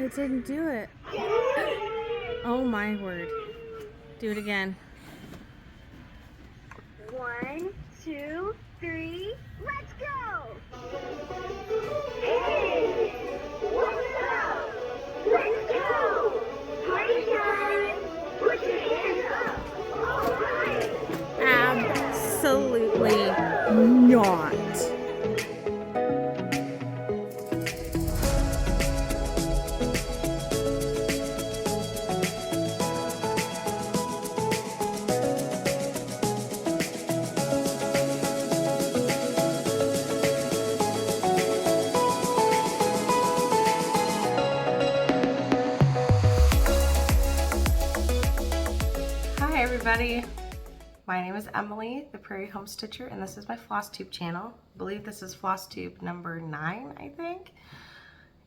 it didn't do it. Oh my word. Do it again. 1, 2, 3, let's go! Hey! What's up? Let's go! Party time! Put your hands up! Alright! Absolutely not. Hi everybody, my name is Emily, the Prarie Home Stitcher, and this is my Flosstube channel. I believe this is Flosstube number 9, I think.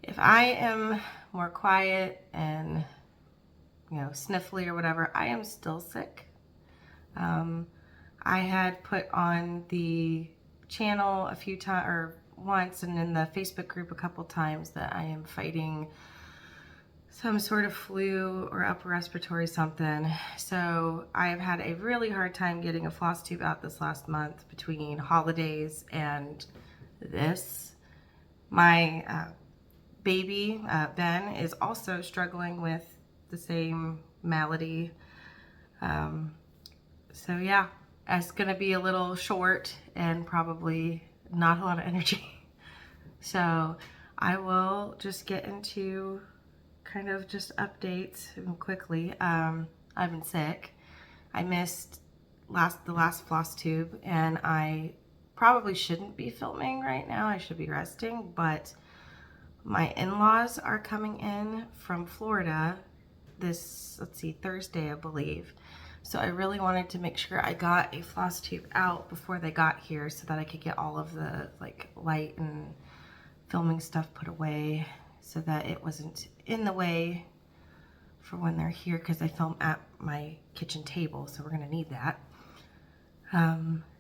If I am more quiet and, sniffly or whatever, I am still sick. I had put on the channel a few times, or once, and in the Facebook group a couple times, that I am fighting some sort of flu or upper respiratory something. So I've had a really hard time getting a Flosstube out this last month between holidays and this. My baby, Ben, is also struggling with the same malady. So yeah, it's gonna be a little short and probably not a lot of energy. So I will just get into kind of just updates quickly. I've been sick. I missed the last Flosstube, and I probably shouldn't be filming right now. I should be resting, but my in-laws are coming in from Florida this, Thursday, I believe. So I really wanted to make sure I got a Flosstube out before they got here so that I could get all of the light and filming stuff put away so that it wasn't in the way for when they're here, because I film at my kitchen table, so we're gonna need that.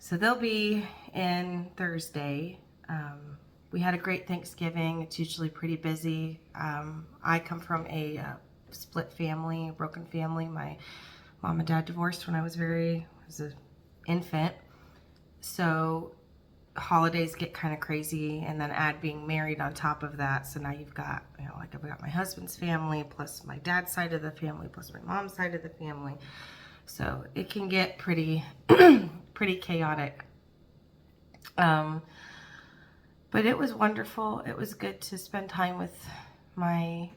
So they'll be in Thursday. We had a great Thanksgiving. It's usually pretty busy. I come from a split family, broken family. My mom and dad divorced when I was an infant. So holidays get kind of crazy, and then add being married on top of that. So now you've got, I've got my husband's family, plus my dad's side of the family, plus my mom's side of the family. So it can get pretty, pretty chaotic. But it was wonderful. It was good to spend time with my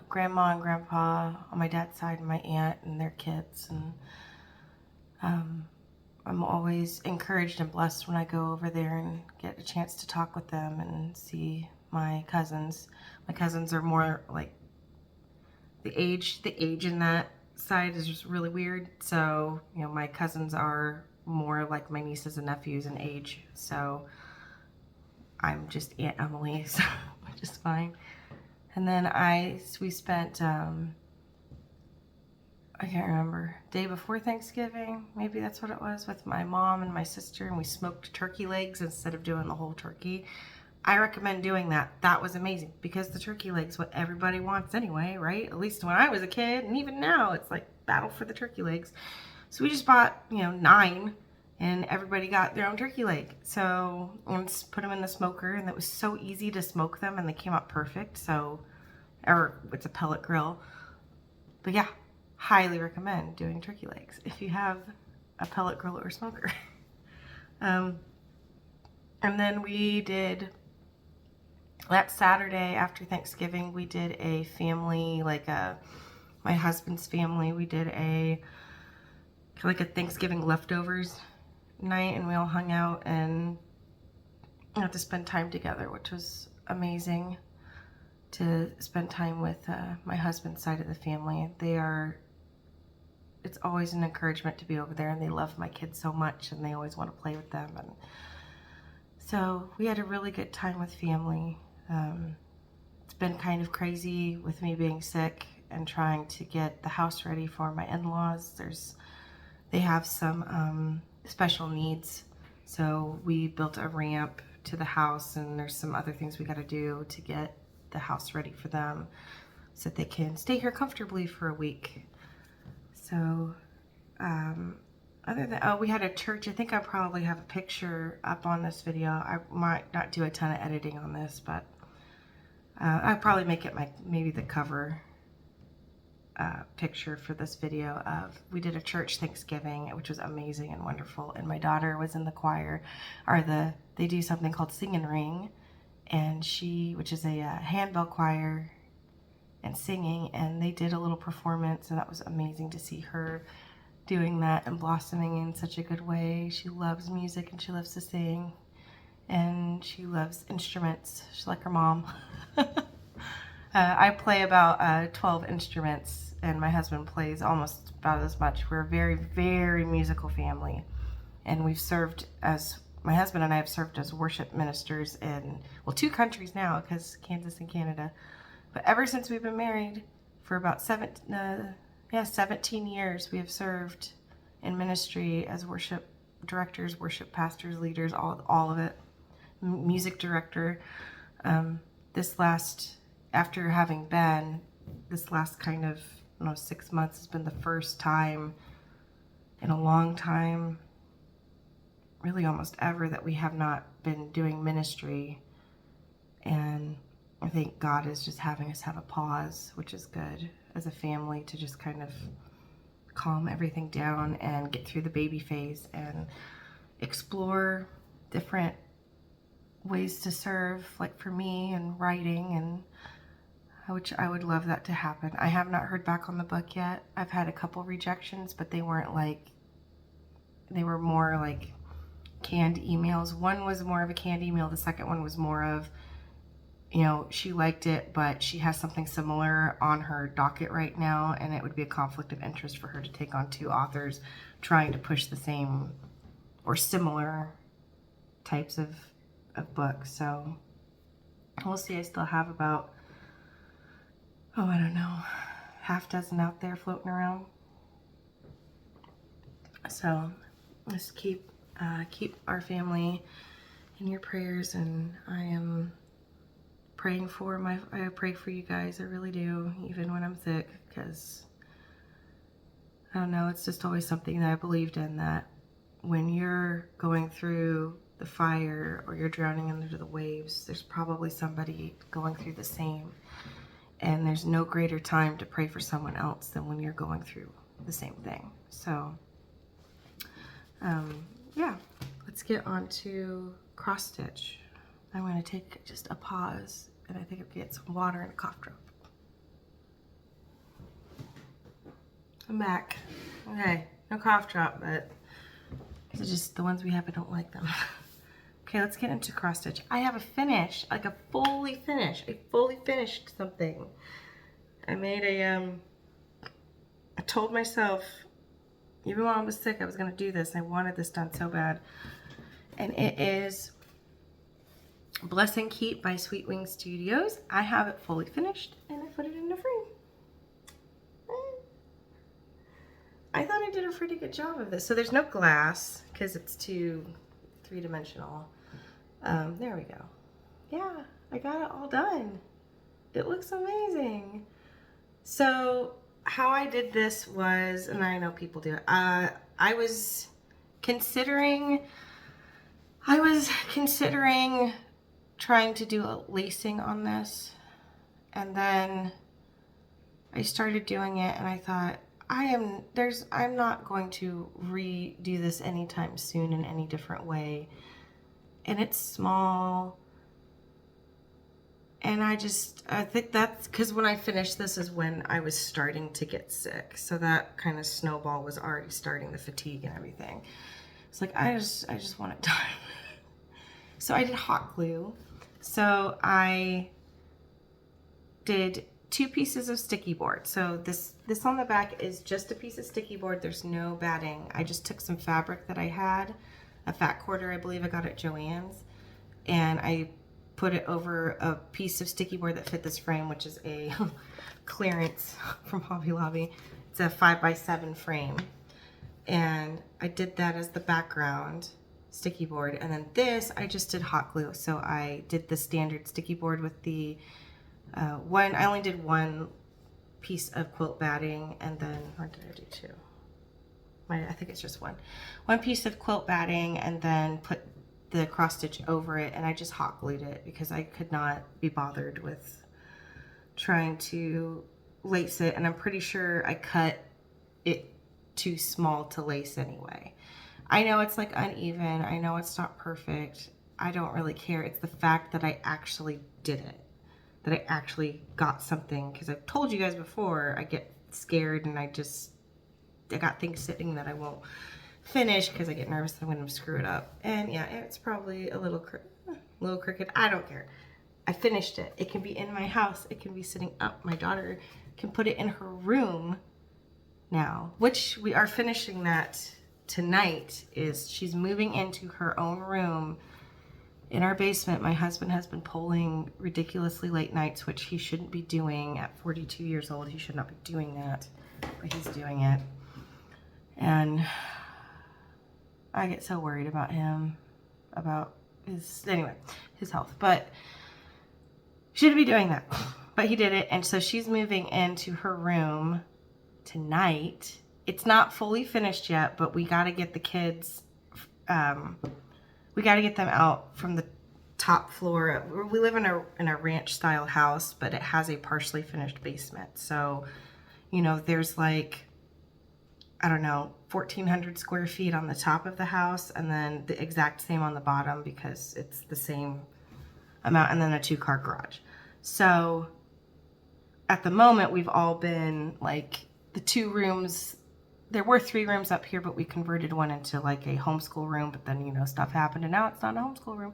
grandma and grandpa on my dad's side, and my aunt and their kids. And I'm always encouraged and blessed when I go over there and get a chance to talk with them and see my cousins. My cousins are more like the age in that side is just really weird. So, my cousins are more like my nieces and nephews in age. So I'm just Aunt Emily, so which is fine. And then we spent, I can't remember, day before Thanksgiving, maybe that's what it was, with my mom and my sister, and we smoked turkey legs instead of doing the whole turkey. I recommend doing that. That was amazing, because the turkey leg's what everybody wants anyway, right? At least when I was a kid, and even now, it's like battle for the turkey legs. So we just bought, 9, and everybody got their own turkey leg. So we just put them in the smoker, and it was so easy to smoke them, and they came out perfect. So, or it's a pellet grill. But yeah, highly recommend doing turkey legs if you have a pellet grill or smoker. And then we did, that Saturday after Thanksgiving, we did a family, my husband's family, we did a Thanksgiving leftovers night, and we all hung out and got to spend time together, which was amazing to spend time with my husband's side of the family. It's always an encouragement to be over there, and they love my kids so much, and they always want to play with them. And so we had a really good time with family. It's been kind of crazy with me being sick and trying to get the house ready for my in-laws. They have some special needs, so we built a ramp to the house, and there's some other things we got to do to get the house ready for them. so that they can stay here comfortably for a week. So, other than, oh, we had a church. I think I probably have a picture up on this video. I might not do a ton of editing on this, but I'll probably make it maybe the cover picture for this video of, we did a church Thanksgiving, which was amazing and wonderful. And my daughter was in the choir, they do something called Sing and Ring, and which is a handbell choir and singing, and they did a little performance, and that was amazing to see her doing that and blossoming in such a good way. She loves music and she loves to sing, and she loves instruments. She's like her mom. I play about 12 instruments, and my husband plays almost about as much. We're a very, very musical family, and my husband and I have served as worship ministers in, well, 2 countries now, because Kansas and Canada. But ever since we've been married, for about 17 years, we have served in ministry as worship directors, worship pastors, leaders, all of it. Music director. After having been, this last kind of 6 months has been the first time in a long time, really almost ever, that we have not been doing ministry. And I think God is just having us have a pause, which is good as a family, to just kind of calm everything down and get through the baby phase and explore different ways to serve, like for me, and writing, and which I would love that to happen. I have not heard back on the book yet. I've had a couple rejections, but they were more like canned emails. One was more of a canned email. The second one was more of, she liked it, but she has something similar on her docket right now, and it would be a conflict of interest for her to take on 2 authors trying to push the same or similar types of books. So we'll see. I still have about, I don't know, half dozen out there floating around. So just keep our family in your prayers, and I am praying I pray for you guys. I really do, even when I'm sick, because I don't know, it's just always something that I believed in, that when you're going through the fire or you're drowning under the waves, there's probably somebody going through the same. And there's no greater time to pray for someone else than when you're going through the same thing. So, yeah, let's get on to cross stitch. I'm going to take just a pause, and I think I'll get some water and a cough drop. I'm back. Okay, no cough drop, but it's just the ones we have, I don't like them. Okay, let's get into cross stitch. I have a finish, like a fully finished something. I made I told myself, even while I was sick, I was going to do this. I wanted this done so bad. And it is Bless and Keep by Sweetwing Studios. I have it fully finished, and I put it in a frame. I thought I did a pretty good job of this. So there's no glass because it's too 3-dimensional. There we go. Yeah, I got it all done. It looks amazing. So how I did this was, and I know people do it, I was considering trying to do a lacing on this, and then I started doing it, and I thought, I'm not going to redo this anytime soon in any different way. And it's small. And I think that's because when I finished this is when I was starting to get sick. So that kind of snowball was already starting, the fatigue and everything. It's like, I just want it done. So I did hot glue. So I did 2 pieces of sticky board. So this on the back is just a piece of sticky board. There's no batting. I just took some fabric that I had, a fat quarter, I believe I got at Joann's, and I put it over a piece of sticky board that fit this frame, which is a clearance from Hobby Lobby. It's a 5x7 frame, and I did that as the background sticky board. And then this I just did hot glue. So I did the standard sticky board with the I only did one piece of quilt batting, and then, what did I do two? I think it's just one piece of quilt batting, and then put the cross stitch over it, and I just hot glued it because I could not be bothered with trying to lace it, and I'm pretty sure I cut it too small to lace anyway. I know it's like uneven, I know it's not perfect, I don't really care. It's the fact that I actually did it, that I actually got something, because I've told you guys before, I get scared and I got things sitting that I won't finish because I get nervous that I'm going to screw it up. And yeah, it's probably a little crooked. I don't care. I finished it. It can be in my house. It can be sitting up. My daughter can put it in her room now, which we are finishing that tonight. Is she's moving into her own room in our basement. My husband has been pulling ridiculously late nights, which he shouldn't be doing at 42 years old. He should not be doing that, but he's doing it. And I get so worried about him, about his health, but shouldn't be doing that. But he did it, and so she's moving into her room tonight. It's not fully finished yet, but we got to get the kids, we got to get them out from the top floor. We live in a ranch style house, but it has a partially finished basement. So, you know, there's like, I don't know, 1,400 square feet on the top of the house, and then the exact same on the bottom because it's the same amount, and then a 2-car garage. So at the moment, we've all been like the 2 rooms. There were 3 rooms up here, but we converted one into like a homeschool room, but then, you know, stuff happened and now it's not a homeschool room.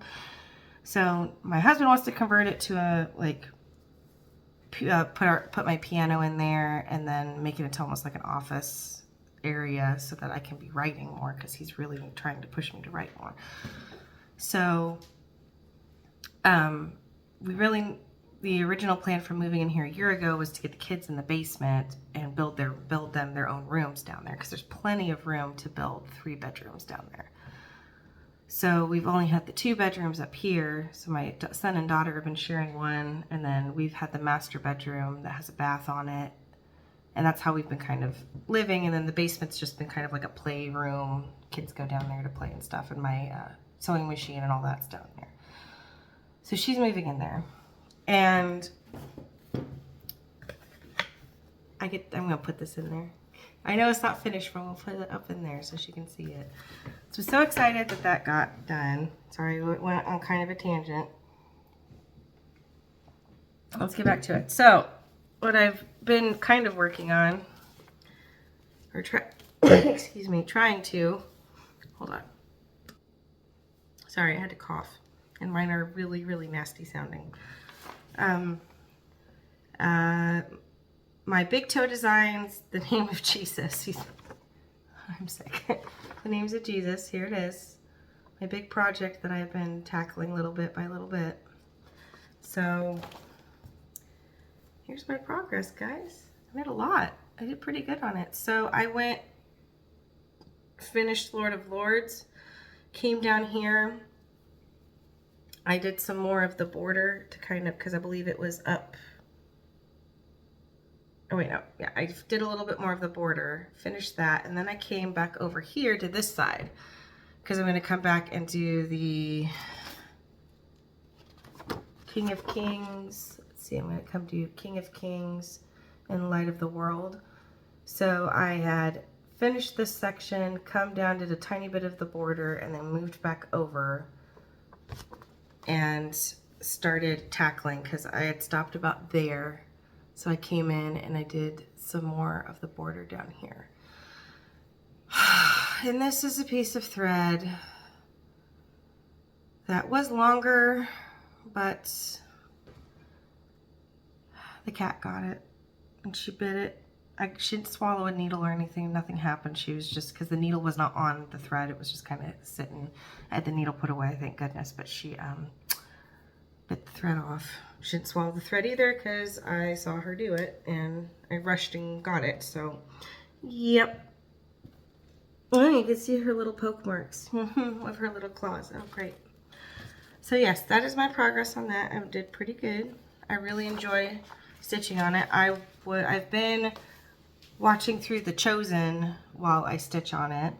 So my husband wants to convert it to a like put my piano in there and then make it into almost like an office area so that I can be writing more, because he's really trying to push me to write more. So the original plan for moving in here a year ago was to get the kids in the basement and build them their own rooms down there, because there's plenty of room to build 3 bedrooms down there. So we've only had the 2 bedrooms up here. So my son and daughter have been sharing one, and then we've had the master bedroom that has a bath on it. And that's how we've been kind of living. And then the basement's just been kind of like a playroom. Kids go down there to play and stuff. And my sewing machine and all that's down there. So she's moving in there. And I'm going to put this in there. I know it's not finished, but we'll put it up in there so she can see it. So I'm so excited that that got done. Sorry, we went on kind of a tangent. Let's get back to it. So what I've been kind of working on, or trying to, hold on. Sorry, I had to cough, and mine are really, really nasty sounding. My big toe designs, the name of Jesus. I'm sick. The names of Jesus, here it is. My big project that I've been tackling little bit by little bit. So here's my progress, guys. I made a lot. I did pretty good on it. So I finished Lord of Lords, came down here. I did some more of the border to kind of, because I believe it was up. Oh wait, no, yeah, I did a little bit more of the border, finished that, and then I came back over here to this side, because I'm going to come back and do the King of Kings. Let's see, I'm going to come do King of Kings and Light of the World. So I had finished this section, come down, did a tiny bit of the border, and then moved back over and started tackling, because I had stopped about there. So I came in and I did some more of the border down here. And this is a piece of thread that was longer, but the cat got it and she bit it. She didn't swallow a needle or anything. Nothing happened. She was just, because the needle was not on the thread. It was just kind of sitting. I had the needle put away, thank goodness, but she bit the thread off. She didn't swallow the thread either, because I saw her do it and I rushed and got it. So, yep. Oh, you can see her little poke marks of her little claws. Oh, great. So yes, that is my progress on that. I did pretty good. I really enjoy stitching on it. I've been watching through The Chosen while I stitch on it.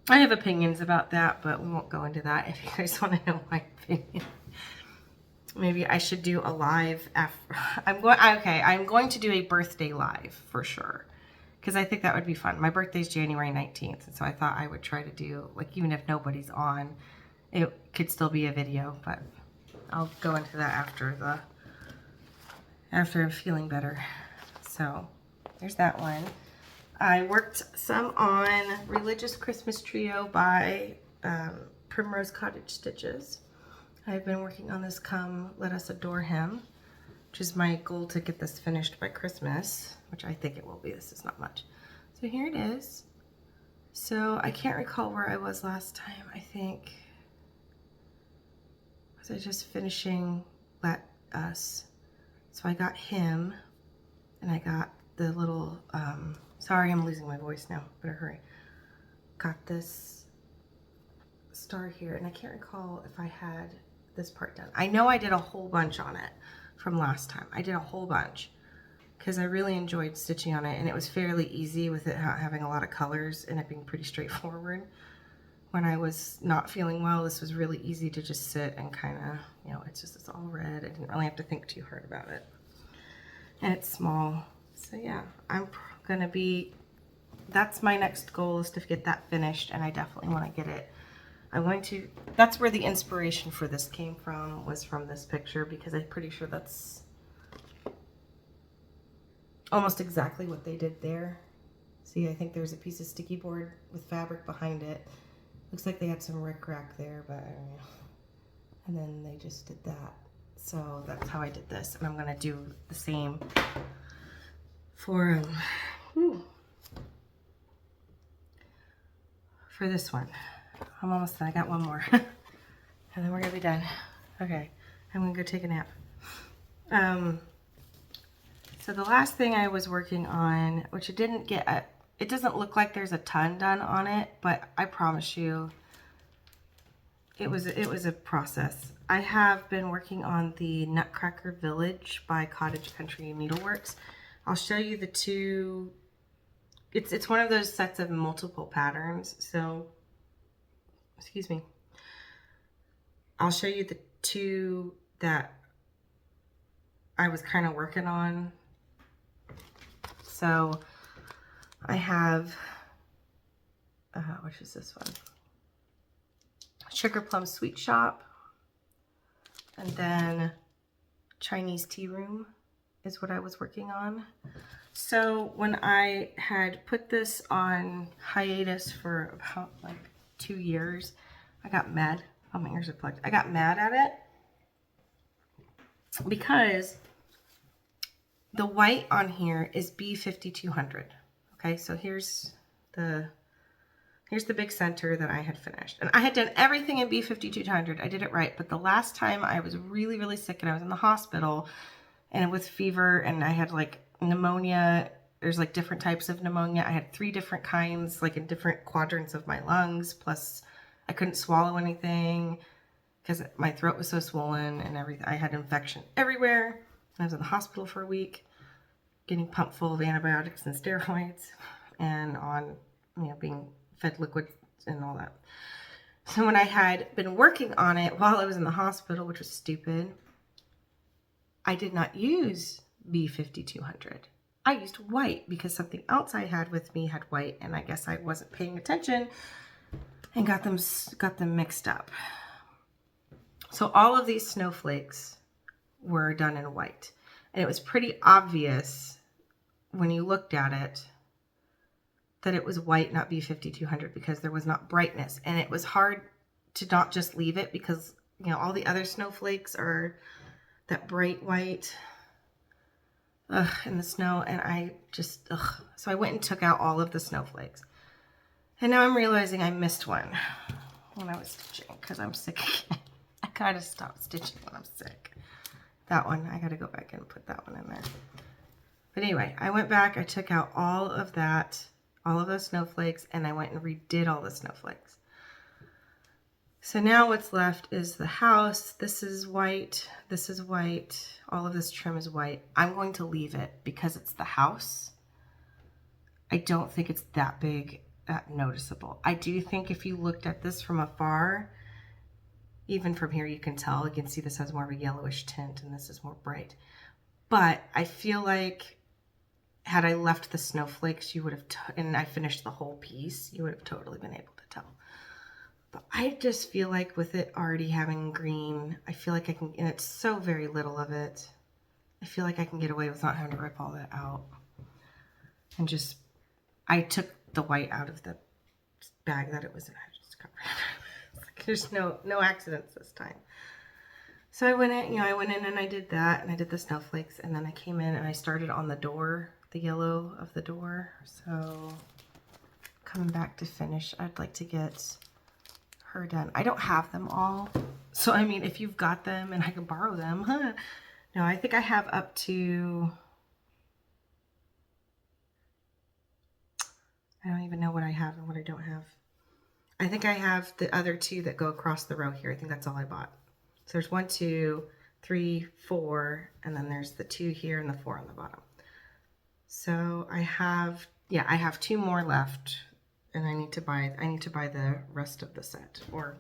I have opinions about that, but we won't go into that if you guys want to know my opinion. Maybe I should do a live after. I'm going to do a birthday live for sure, because I think that would be fun. My birthday's January 19th, and so I thought I would try to do, like, even if nobody's on, it could still be a video, but I'll go into that after I'm feeling better. So there's that one. I worked some on Religious Christmas Trio by Primrose Cottage Stitches. I've been working on this Come Let Us Adore Him, which is my goal to get this finished by Christmas, which I think it will be. This is not much. So here it is. So I can't recall where I was last time. I think, was I just finishing Let Us? So I got him, and I got the little, sorry, I'm losing my voice now. Better hurry. Got this star here, and I can't recall if I had this part done. I know I did a whole bunch on it from last time. I did a whole bunch because I really enjoyed stitching on it, and it was fairly easy with it having a lot of colors and it being pretty straightforward. When I was not feeling well, this was really easy to just sit and kind of, you know, it's all red. I didn't really have to think too hard about it. And it's small. So yeah, I'm gonna be, that's my next goal, is to get that finished, and I definitely want to get it. I'm going to, that's where the inspiration for this came from, was from this picture, because I'm pretty sure that's almost exactly what they did there. See, I think there's a piece of sticky board with fabric behind it. Looks like they had some rickrack there, but I don't know. And then they just did that. So that's how I did this, and I'm gonna do the same for this one. I'm almost done. I got one more, and then we're gonna be done. Okay, I'm gonna go take a nap. So the last thing I was working on, which it didn't get, it doesn't look like there's a ton done on it, but I promise you, it was a process. I have been working on the Nutcracker Village by Cottage Needleworks. I'll show you the two. It's one of those sets of multiple patterns. So, excuse me. I'll show you the two that I was kind of working on. So I have, which is this one? Sugar Plum Sweet Shop, and then Chinese Tea Room is what I was working on. So when I had put this on hiatus for about like 2 years, I got mad. Oh, my ears are plugged. I got mad at it because the white on here is B5200. Okay, so here's the big center that I had finished. And I had done everything in B5200. I did it right. But the last time I was really, really sick and I was in the hospital and with fever, and I had like pneumonia. There's like different types of pneumonia. I had 3 different kinds, like in different quadrants of my lungs. Plus I couldn't swallow anything because my throat was so swollen and everything. I had infection everywhere. I was in the hospital for a week, getting pumped full of antibiotics and steroids, and on, you know, being fed liquid and all that. So when I had been working on it while I was in the hospital, which was stupid, I did not use B5200. I used white because something else I had with me had white, and I guess I wasn't paying attention and got them mixed up. So all of these snowflakes were done in white, and it was pretty obvious when you looked at it that it was white, not B5200, because there was not brightness, and it was hard to not just leave it because, you know, all the other snowflakes are that bright white in the snow, and I just, so I went and took out all of the snowflakes, and now I'm realizing I missed one when I was stitching because I'm sick again. I gotta stop stitching when I'm sick. That one, I gotta go back and put that one in there. But anyway, I went back, I took out all of that, all of those snowflakes, and I went and redid all the snowflakes. So now what's left is the house. This is white. This is white. All of this trim is white. I'm going to leave it because it's the house. I don't think it's that big, that noticeable. I do think if you looked at this from afar, even from here you can tell. You can see this has more of a yellowish tint and this is more bright. But I feel like had I left the snowflakes, you would have, and I finished the whole piece, you would have totally been able to tell. But I just feel like with it already having green, I feel like I can, and it's so very little of it, I feel like I can get away with not having to rip all that out. And just, I took the white out of the bag that it was in. I just got rid of it. Like, there's no accidents this time. So I went in, I went in and I did that, and I did the snowflakes, and then I came in and I started on the door, the yellow of the door. So coming back to finish, I'd like to get her done. I don't have them all. So, I mean, if you've got them and I can borrow them, huh? No, I think I have up to, I don't even know what I have and what I don't have. I think I have the other two that go across the row here. I think that's all I bought. So there's 1, 2, 3, 4, and then there's the 2 here and the 4 on the bottom. So I have, yeah, I have 2 more left, and I need to buy the rest of the set, or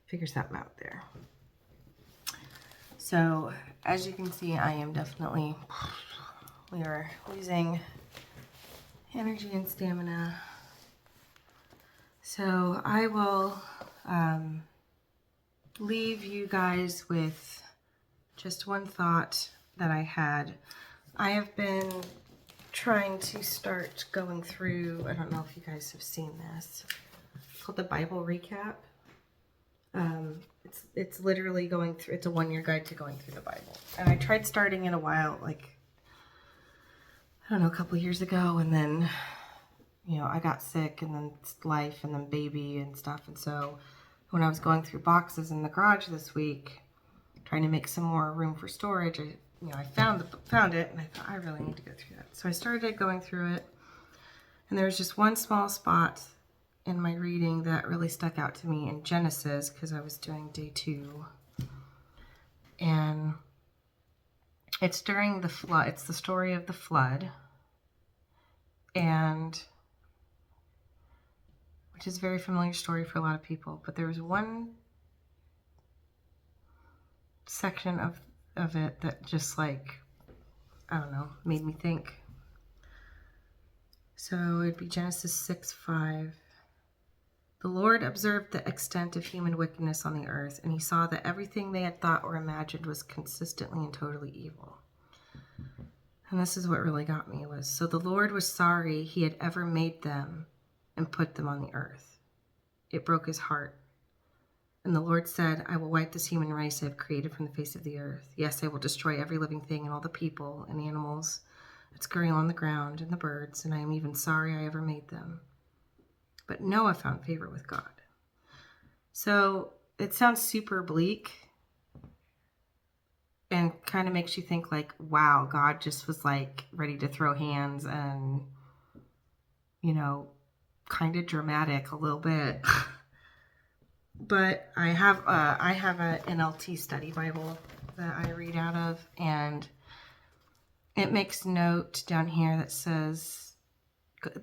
figure something out there. So as you can see, I am definitely, we are losing energy and stamina. So I will leave you guys with just one thought that I had. I have been trying to start going through, I don't know if you guys have seen this, it's called the Bible Recap. It's literally going through, it's a 1-year guide to going through the Bible. And I tried starting it a while, like, I don't know, a couple years ago, and then, you know, I got sick, and then life, and then baby and stuff. And so when I was going through boxes in the garage this week, trying to make some more room for storage, I found it, and I thought, I really need to go through that. So I started going through it, and there was just one small spot in my reading that really stuck out to me in Genesis, because I was doing day 2. And it's during the flood. It's the story of the flood, and which is a very familiar story for a lot of people. But there was one section of it that just, like, I don't know, made me think. So it'd be Genesis 6:5. The Lord observed the extent of human wickedness on the earth, and he saw that everything they had thought or imagined was consistently and totally evil. And this is what really got me, was, so the Lord was sorry he had ever made them and put them on the earth. It broke his heart. And the Lord said, I will wipe this human race I have created from the face of the earth. Yes, I will destroy every living thing and all the people and animals that scurry on the ground and the birds, and I am even sorry I ever made them. But Noah found favor with God. So it sounds super bleak and kind of makes you think, like, wow, God just was, like, ready to throw hands and, you know, kind of dramatic a little bit. But I have a NLT study Bible that I read out of, and it makes note down here that says,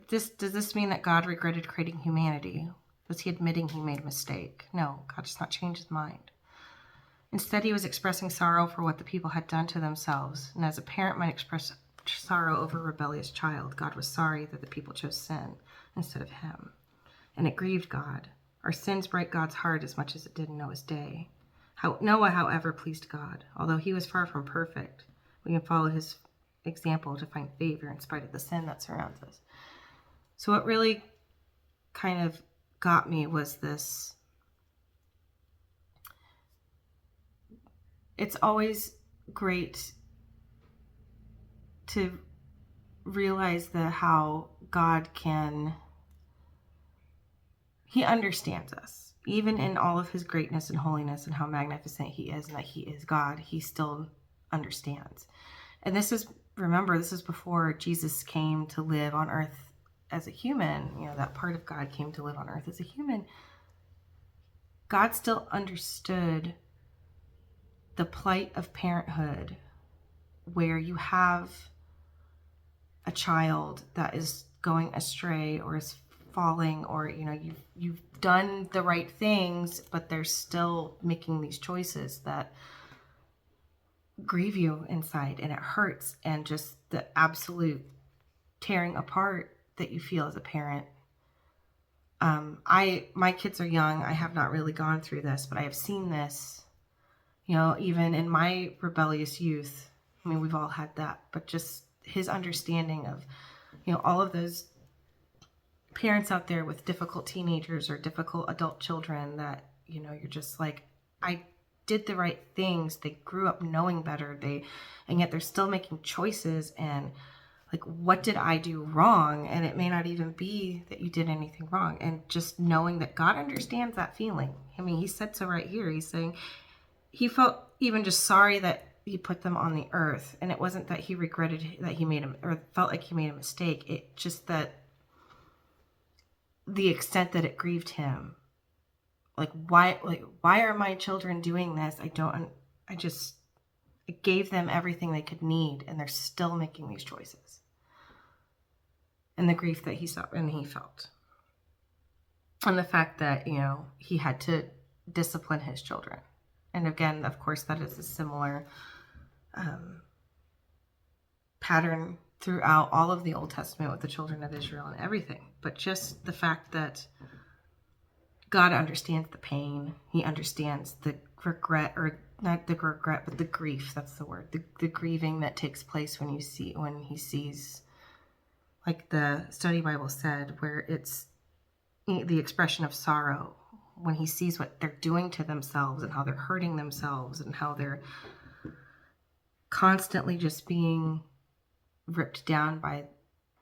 does this mean that God regretted creating humanity? Was he admitting he made a mistake? No, God does not change his mind. Instead, he was expressing sorrow for what the people had done to themselves. And as a parent might express sorrow over a rebellious child, God was sorry that the people chose sin instead of him. And it grieved God. Our sins break God's heart as much as it did in Noah's day. Noah, however, pleased God. Although he was far from perfect, we can follow his example to find favor in spite of the sin that surrounds us. So what really kind of got me was this. It's always great to realize how God he understands us. Even in all of his greatness and holiness and how magnificent he is and that he is God, he still understands. And remember, this is before Jesus came to live on earth as a human. You know, that part of God came to live on earth as a human. God still understood the plight of parenthood, where you have a child that is going astray or is falling, or you've done the right things, but they're still making these choices that grieve you inside, and it hurts, and just the absolute tearing apart that you feel as a parent. My kids are young. I have not really gone through this, but I have seen this, even in my rebellious youth. I mean, we've all had that, but just his understanding of, all of those parents out there with difficult teenagers or difficult adult children that, you're just like, I did the right things. They grew up knowing better. And yet they're still making choices, and like, what did I do wrong? And it may not even be that you did anything wrong. And just knowing that God understands that feeling. I mean, he said so right here. He's saying he felt even just sorry that he put them on the earth. And it wasn't that he regretted that he made him, or felt like he made a mistake. It just that the extent that it grieved him. Why are my children doing this? I gave them everything they could need, and they're still making these choices. And the grief that he saw and he felt. And the fact that, he had to discipline his children. And again, of course, that is a similar pattern throughout all of the Old Testament with the children of Israel and everything. But just the fact that God understands the pain. He understands the regret, or not the regret, but the grief. That's the word. The grieving that takes place when he sees, like the study Bible said, where it's the expression of sorrow, when he sees what they're doing to themselves and how they're hurting themselves and how they're constantly just being ripped down by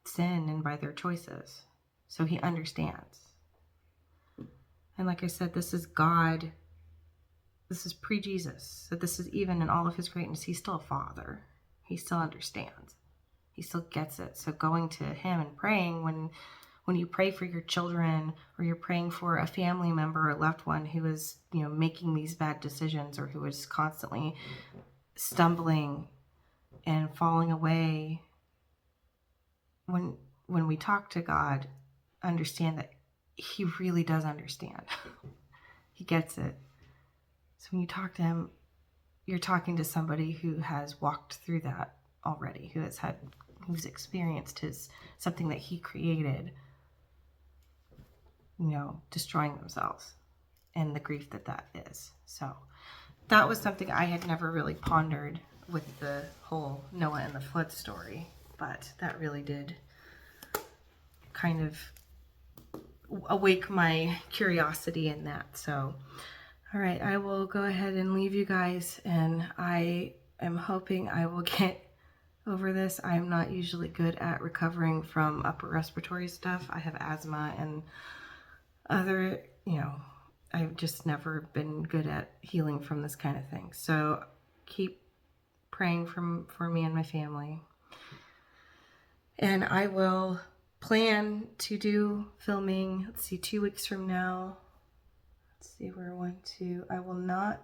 sin and by their choices. So he understands. And like I said, this is God. This is pre-Jesus. So this is, even in all of his greatness, he's still a father. He still understands. He still gets it. So going to him and praying, when you pray for your children, or you're praying for a family member or loved one who is, making these bad decisions, or who is constantly stumbling and falling away, when we talk to God, understand that he really does understand. He gets it. So when you talk to him, you're talking to somebody who has walked through that already, who's experienced something that he created, destroying themselves, and the grief that is. So that was something I had never really pondered with the whole Noah and the flood story, but that really did kind of awake my curiosity in that. So, all right, I will go ahead and leave you guys, and I am hoping I will get over this. I'm not usually good at recovering from upper respiratory stuff. I have asthma and other, I've just never been good at healing from this kind of thing. So keep praying for me and my family. And I will plan to do filming, 2 weeks from now. Let's see, I will not.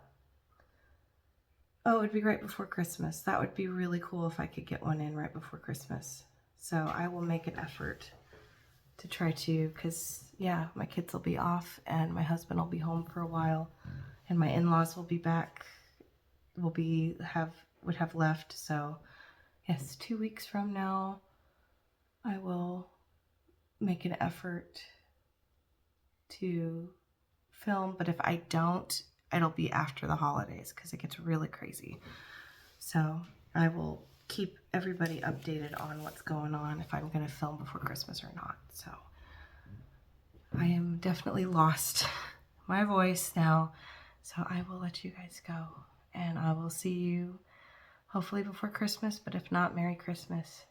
Oh, it'd be right before Christmas. That would be really cool if I could get one in right before Christmas. So I will make an effort to try to, because my kids will be off, and my husband will be home for a while, and my in-laws will be back, would have left. So yes, 2 weeks from now, I will make an effort to film, but if I don't, it'll be after the holidays, because it gets really crazy. So I will keep everybody updated on what's going on, if I'm going to film before Christmas or not. So I am definitely lost my voice now, so I will let you guys go, and I will see you hopefully before Christmas, but if not, Merry Christmas.